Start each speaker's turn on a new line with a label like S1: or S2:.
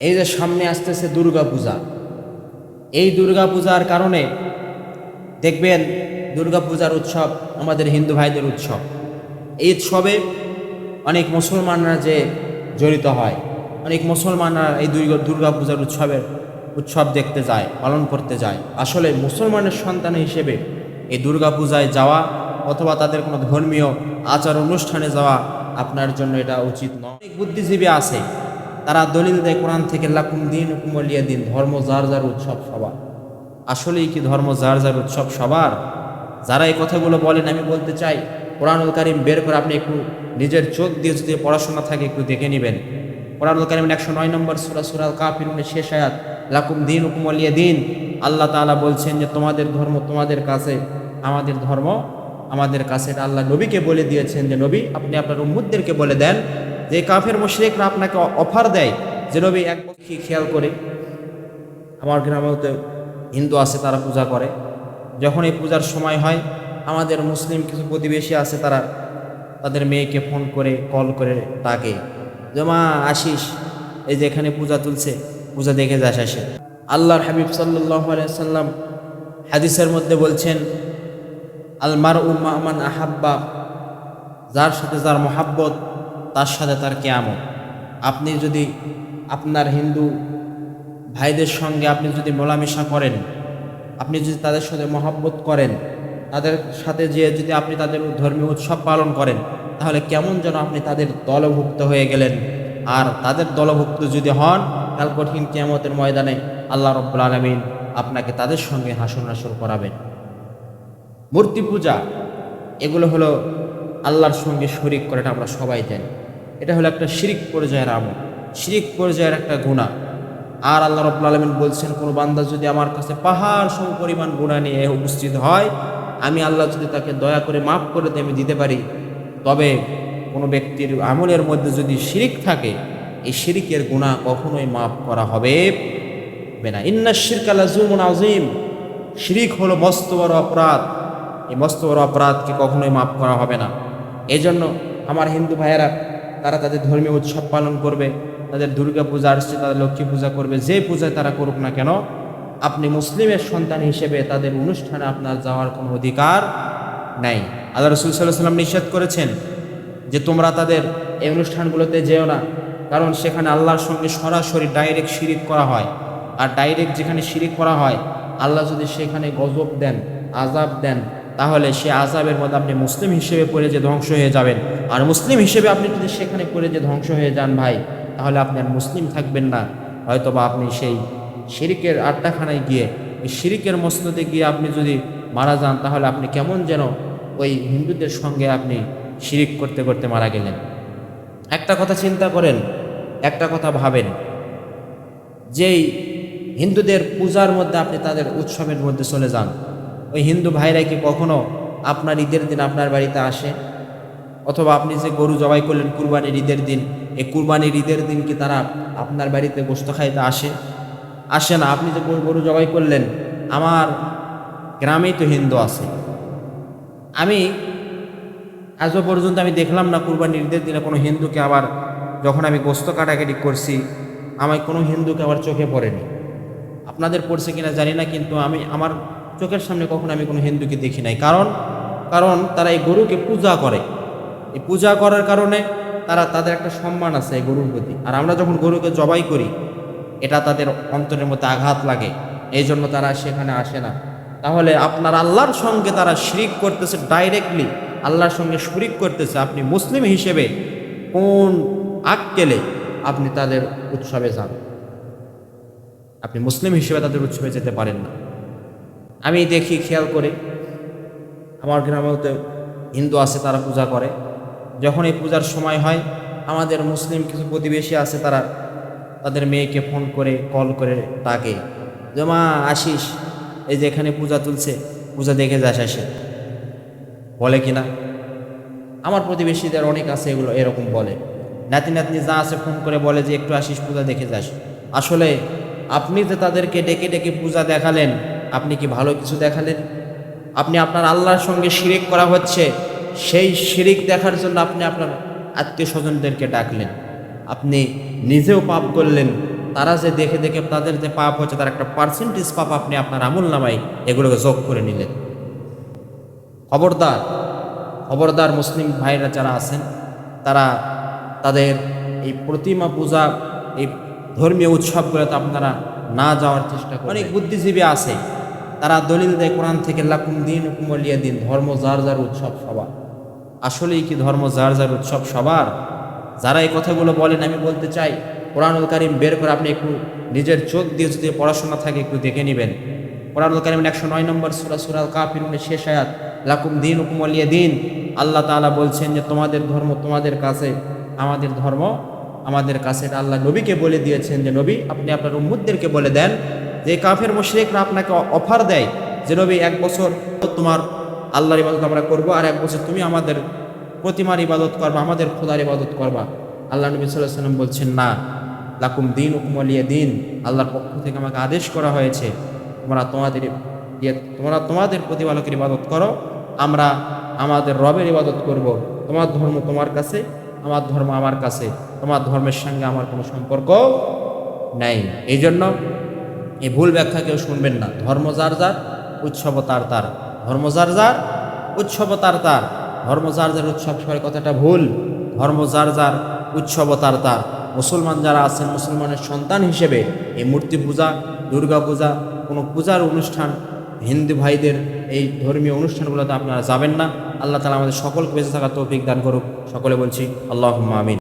S1: এই যে সামনে আসতেছে দুর্গা পূজা, এই দুর্গা পূজার কারণে দেখবেন দুর্গা পূজার উৎসব আমাদের হিন্দু ভাইদের উৎসব। এই উৎসবে অনেক মুসলমানরা যে জড়িত হয়, অনেক মুসলমানরা এই দুর্গা পূজার উৎসব দেখতে যায়, পালন করতে যায়। আসলে মুসলমানের সন্তান হিসেবে এই দুর্গা পূজায় যাওয়া অথবা তাদের কোনো ধর্মীয় আচার অনুষ্ঠানে যাওয়া আপনার জন্য এটা উচিত নয়। অনেক বুদ্ধিজীবী আছে, তারা দলিল দেয় কোরআন থেকে, লাকুম দিন কুমলিয়া দিন, ধর্ম যার যার উৎসব সবার। আসলেই কি ধর্ম যার যার উৎসব সবার? যারা এই কথাগুলো বলেন, আমি বলতে চাই কোরআনুল কারীম বের করে আপনি একটু নিজের চোখ দিয়ে যদি পড়াশোনা থাকে একটু দেখে নেবেন। কোরআনুল কারীম 109 নম্বর সূরা, সূরা আল কাফিরুনের শেষ আয়াত, লাকুম দিন কুমলিয়া দিন। আল্লাহ তাআলা বলছেন যে তোমাদের ধর্ম তোমাদের কাছে, আমাদের ধর্ম আমাদের কাছে। এটা আল্লাহ নবীকে বলে দিয়েছেন যে নবী আপনি আপনার উম্মতদেরকে বলে দেন যে কাফের মুশরিকরা আপনাকে অফার দেয় যে নবী এক পক্ষী খেয়াল করে, আমার গ্রামেও তো হিন্দু আছে, তারা পূজা করে। যখন এই পূজার সময় হয়, আমাদের মুসলিম কিছু প্রতিবেশী আছে, তারা তাদের মেয়েকে ফোন করে কল করে ডাকে যে মা আসিস, এই যে এখানে পূজা তুলছে, পূজা দেখে যাস আসে। আল্লাহর হাবিব সাল্লাল্লাহু আলাইহি সাল্লাম হাদিসের মধ্যে বলছেন, আল মারউ মা মান আহাব্বা, যার সাথে যার মহাব্বত তার সাথে তার কিয়ামত। আপনি যদি আপনার হিন্দু ভাইদের সঙ্গে আপনি যদি মেলামেশা করেন, আপনি যদি তাদের সাথে মহাব্বত করেন, তাদের সাথে যে যদি আপনি তাদের ধর্মীয় উৎসব পালন করেন, তাহলে কেমন যেন আপনি তাদের দলভুক্ত হয়ে গেলেন। আর তাদের দলভুক্ত যদি হন, কাল কঠিন কিয়ামতের ময়দানে আল্লাহ রাব্বুল আলামিন আপনাকে তাদের সঙ্গে হাসর নাসর করাবেন। মূর্তি পূজা এগুলো হলো আল্লাহর সঙ্গে শরিক করে, এটা আমরা সবাই জানি। এটা হলো একটা শিরিক পর্যায়ের আমল, শিরিক পর্যায়ের একটা গুনাহ। আর আল্লাহ রাব্বুল আলামিন বলছেন, কোনো বান্দা যদি আমার কাছে পাহাড় সম পরিমাণ গুনাহ নিয়ে উপস্থিত হয়, আমি আল্লাহ যদি তাকে দয়া করে মাফ করে দিয়ে আমি দিতে পারি। তবে কোনো ব্যক্তির আমলের মধ্যে যদি শিরিক থাকে, এই শিরিকের গুনাহ কখনোই মাফ করা হবে না। ইন্নাশ শিরকা লাযুলমুন আযীম, শিরিক হলো মস্ত বড় অপরাধ। এই মস্ত বড় অপরাধকে কখনোই মাফ করা হবে না। এই জন্য আমার হিন্দু ভাইয়েরা, তারা তাদের ধর্মীয় উৎসব পালন করবে, তাদের দুর্গা পূজা আসছে, তাদের লক্ষ্মী পূজা করবে, যে পূজায় তারা করুক না কেন, আপনি মুসলিমের সন্তান হিসেবে তাদের অনুষ্ঠানে আপনার যাওয়ার কোনো অধিকার নাই। আল্লাহ রাসূল সাল্লাল্লাহু আলাইহি ওয়াসাল্লাম নিষেধ করেছেন যে তোমরা তাদের এই অনুষ্ঠানগুলোতে যেও না, কারণ সেখানে আল্লাহর সঙ্গে সরাসরি ডাইরেক্ট শিরিক করা হয়। আর ডাইরেক্ট যেখানে শিরিক করা হয়, আল্লাহ যদি সেখানে গজব দেন, আযাব দেন, তাহলে সে আযাবের মধ্যে আপনি মুসলিম হিসেবে পড়ে যে ধ্বংস হয়ে যাবেন। আর মুসলিম হিসেবে আপনি যদি সেখানে পড়ে যে ধ্বংস হয়ে যান ভাই, তাহলে আপনি আর মুসলিম থাকবেন না। হয়তোবা আপনি সেই শিরিকের আড্ডাখানায় গিয়ে, ওই শিরিকের মসনদে গিয়ে আপনি যদি মারা যান, তাহলে আপনি কেমন যেন ওই হিন্দুদের সঙ্গে আপনি শিরিক করতে করতে মারা গেলেন। একটা কথা চিন্তা করেন, একটা কথা ভাবেন, যেই হিন্দুদের পূজার মধ্যে আপনি তাদের উৎসবের মধ্যে চলে যান, ওই হিন্দু ভাইরা কি কখনো আপনার ঈদের দিন আপনার বাড়িতে আসে? অথবা আপনি যে গরু জবাই করলেন কুরবানির ঈদের দিন, এই কুরবানির ঈদের দিন কি তারা আপনার বাড়িতে গোশত খাইতে আসে না? আপনি যে গরু জবাই করলেন, আমার গ্রামেই তো হিন্দু আছে, আমি আজও পর্যন্ত আমি দেখলাম না কুরবানির ঈদের দিনে কোনো হিন্দুকে, আবার যখন আমি গোশত কাটাকাটি করছি, আমায় কোনো হিন্দুকে আবার চোখে পড়েনি। আপনাদের পড়ছে কিনা জানি না, কিন্তু আমার চোখের সামনে কখনো আমি কোনো হিন্দুকে দেখি নাই। কারণ তারা এই গরুকে পূজা করে। এই পূজা করার কারণে তাদের একটা সম্মান আছে এই গরুর প্রতি। আর আমরা যখন গরুকে জবাই করি, এটা তাদের অন্তরের মধ্যে আঘাত লাগে, এই জন্য তারা সেখানে আসে না। তাহলে আপনার আল্লাহর সঙ্গে তারা শিরিক করতেছে, ডাইরেক্টলি আল্লাহর সঙ্গে শরিক করতেছে। আপনি মুসলিম হিসেবে কোন আক্কেলে আপনি তাদের উৎসবে যান? আপনি মুসলিম হিসেবে তাদের উৎসবে যেতে পারেন না। আমি দেখি, খেয়াল করে, আমার গ্রামেও তো হিন্দু আছে, তারা পূজা করে। যখন এই পূজার সময় হয়, আমাদের মুসলিম কিছু প্রতিবেশী আছে, তারা তাদের মেয়েকে ফোন করে কল করে ডাকে যে মা আসিস, এই যে এখানে পূজা তুলছে, পূজা দেখে যাস আসে। বলে কিনা? আমার প্রতিবেশীদের অনেক আছে এগুলো, এরকম বলে। নাতি নাতনি যা আছে ফোন করে বলে যে একটু আসিস, পূজা দেখে যাস। আসলে আপনি যে তাদেরকে ডেকে ডেকে পূজা দেখালেন, আপনি কি ভালো কিছু দেখালেন? আপনি আপনার আল্লাহর সঙ্গে শিরিক করা হচ্ছে, সেই শিরিক দেখার জন্য আপনি আপনার আত্মীয় স্বজনদেরকে ডাকলেন, আপনি নিজেও পাপ করলেন, তারা যে দেখে দেখে তাদের যে পাপ হচ্ছে তার একটা পার্সেন্টেজ পাপ আপনি আপনার আমল নামায় এগুলোকে যোগ করে নিলেন। খবরদার, খবরদার মুসলিম ভাইরা যারা আছেন তারা তাদের এই প্রতিমা পূজা, এই ধর্মীয় উৎসবগুলোতে আপনারা না যাওয়ার চেষ্টা করেন। অনেক বুদ্ধিজীবী আছে তারা দলিল দেয় কোরআন থেকে, লাকুম দীনুকুম ওয়ালিয়া দিন, ধর্ম যার যার উৎসব সবার। আসলেই কি ধর্ম যার যার উৎসব সবার? যারা এই কথাগুলো বলেন, আমি বলতে চাই কোরআনুল কারীম বের করে আপনি একটু নিজের চোখ দিয়ে যদি পড়াশোনা থাকে একটু দেখে নেবেন। কোরআনুল কারীমের 109 নম্বর সূরা, সূরা আল কাফিরুনের শেষ আয়াত, লাকুম দীনুকুম ওয়ালিয়া দিন। আল্লাহ তাআলা বলছেন যে তোমাদের ধর্ম তোমাদের কাছে, আমাদের ধর্ম আমাদের কাছে। এটা আল্লাহ নবীকে বলে দিয়েছেন যে নবী আপনি আপনার উম্মতদেরকে বলে দেন যে কাফের মুশরিকরা আপনাকে অফার দেয় যে নবী 1 বছর তোমার আল্লাহর ইবাদত আমরা করব, আর 1 বছর তুমি আমাদের প্রতিমার ইবাদত করবা, আমাদের খোদার ইবাদত করবা। আল্লাহ নবী সাল্লাল্লাহু আলাইহি ওয়াসাল্লাম বলছেন না, লাকুম দীনুকুম ওয়ালিয়া দিন, আল্লাহর পক্ষ থেকে আমাকে আদেশ করা হয়েছে তোমরা তোমাদের প্রতিপালকের ইবাদত করো, আমরা আমাদের রবের ইবাদত করব। তোমার ধর্ম তোমার কাছে, আমার ধর্ম আমার কাছে, তোমার ধর্মের সঙ্গে আমার কোনো সম্পর্ক নাই। এই জন্য এই ভুল ব্যাখ্যা কেউ শুনবেন না। ধর্ম যার যার, উৎসব তার তার। ধর্ম যার যার, উৎসব তার তার। ধর্ম যার যার, উৎসব সবার কথাটা ভুল। ধর্ম যার যার, উৎসব তার তার। মুসলমান যারা আছেন, মুসলমানের সন্তান হিসেবে এই মূর্তি পূজা, দুর্গা পূজা, কোনো পূজার অনুষ্ঠান, হিন্দু ভাইদের এই ধর্মীয় অনুষ্ঠানগুলোতে আপনারা যাবেন না। আল্লাহ তাআলা আমাদের সকলকে বেঁচে থাকার তৌফিক দান করুক। সকলে বলছি আল্লাহুম্মা আমিন।